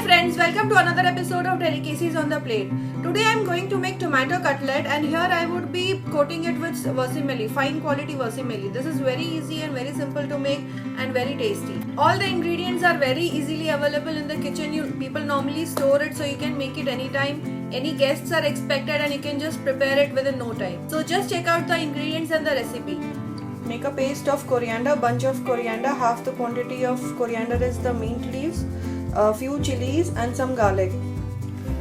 friends, welcome to another episode of Delicacies on the Plate. Today I am going to make tomato cutlet and here I would be coating it with vermicelli, fine quality vermicelli. This is very easy and very simple to make and very tasty. All the ingredients are very easily available in the kitchen. People normally store it so you can make it anytime. Any guests are expected and you can just prepare it within no time. So just check out the ingredients and the recipe. Make a paste of coriander, bunch of coriander, half the quantity of coriander is the mint leaves, a few chilies and some garlic.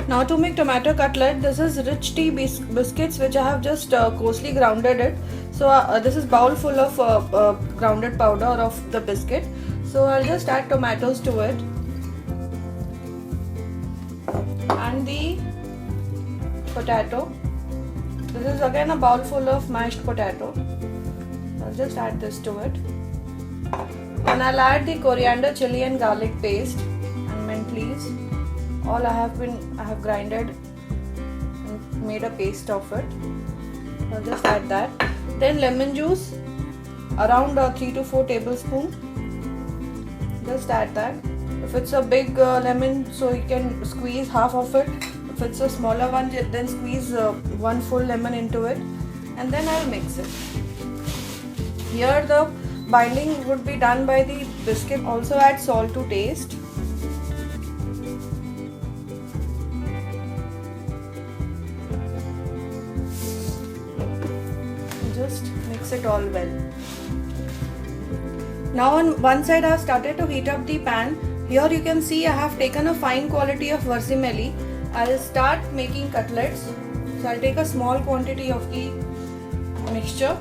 Now to make tomato cutlet, this is rich tea biscuits which I have just coarsely grounded it. So this is bowl full of grounded powder of the biscuit. So I'll just add tomatoes to it and the potato. This is again a bowl full of mashed potato. I'll just add this to it. And I'll add the coriander, chili and garlic paste and mint leaves. All I have grinded and made a paste of it. I'll just add that. Then lemon juice, around 3 to 4 tablespoons. Just add that. If it's a big lemon, so you can squeeze half of it. If it's a smaller one, then squeeze one full lemon into it. And then I'll mix it. Here the binding would be done by the biscuit. Also add salt to taste. Just mix it all well. Now on one side I have started to heat up the pan. Here you can see I have taken a fine quality of vermicelli. I will start making cutlets. So I'll take a small quantity of the mixture.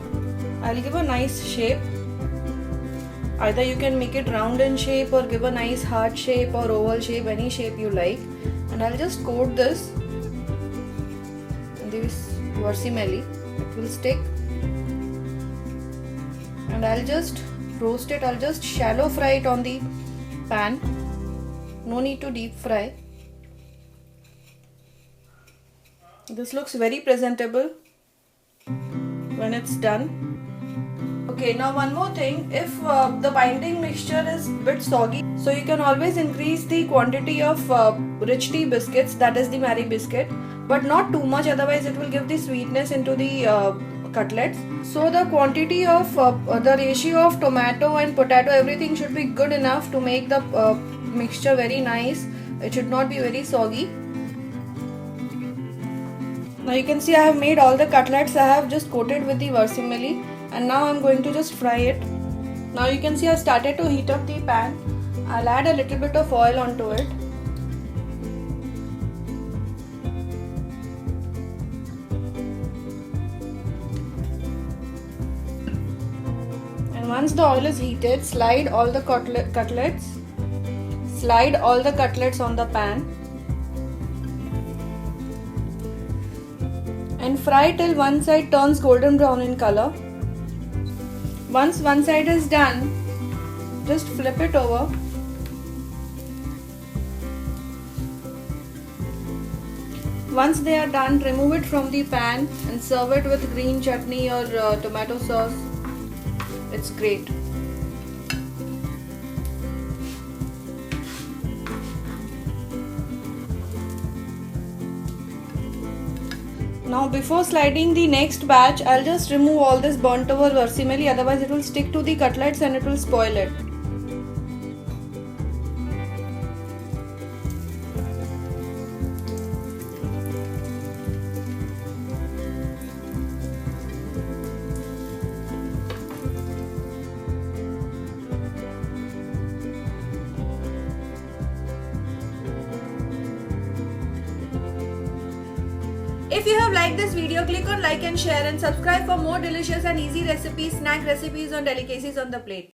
I'll give a nice shape. Either you can make it round in shape or give a nice heart shape or oval shape, any shape you like. And I'll just coat this in this vermicelli. It will stick. And I'll just roast it. I'll just shallow fry it on the pan. No need to deep fry. This looks very presentable when it's done. Okay, now one more thing, if the binding mixture is a bit soggy, so you can always increase the quantity of rich tea biscuits, that is the Marie biscuit, but not too much, otherwise it will give the sweetness into the cutlets. So the quantity of the ratio of tomato and potato, everything should be good enough to make the mixture very nice. It should not be very soggy. Now you can see I have made all the cutlets. I have just coated with the vermicelli and now I'm going to just fry it. Now you can see I started to heat up the pan. I'll add a little bit of oil onto it. And once the oil is heated, slide all the cutlets on the pan and fry till one side turns golden brown in color. Once one side is done, just flip it over. Once they are done, remove it from the pan and serve it with green chutney or tomato sauce. It's great. Now before sliding the next batch, I'll just remove all this burnt over vermicelli, otherwise it will stick to the cutlets and it will spoil it. If you have liked this video, click on like and share and subscribe for more delicious and easy recipes, snack recipes on Delicacies on the Plate.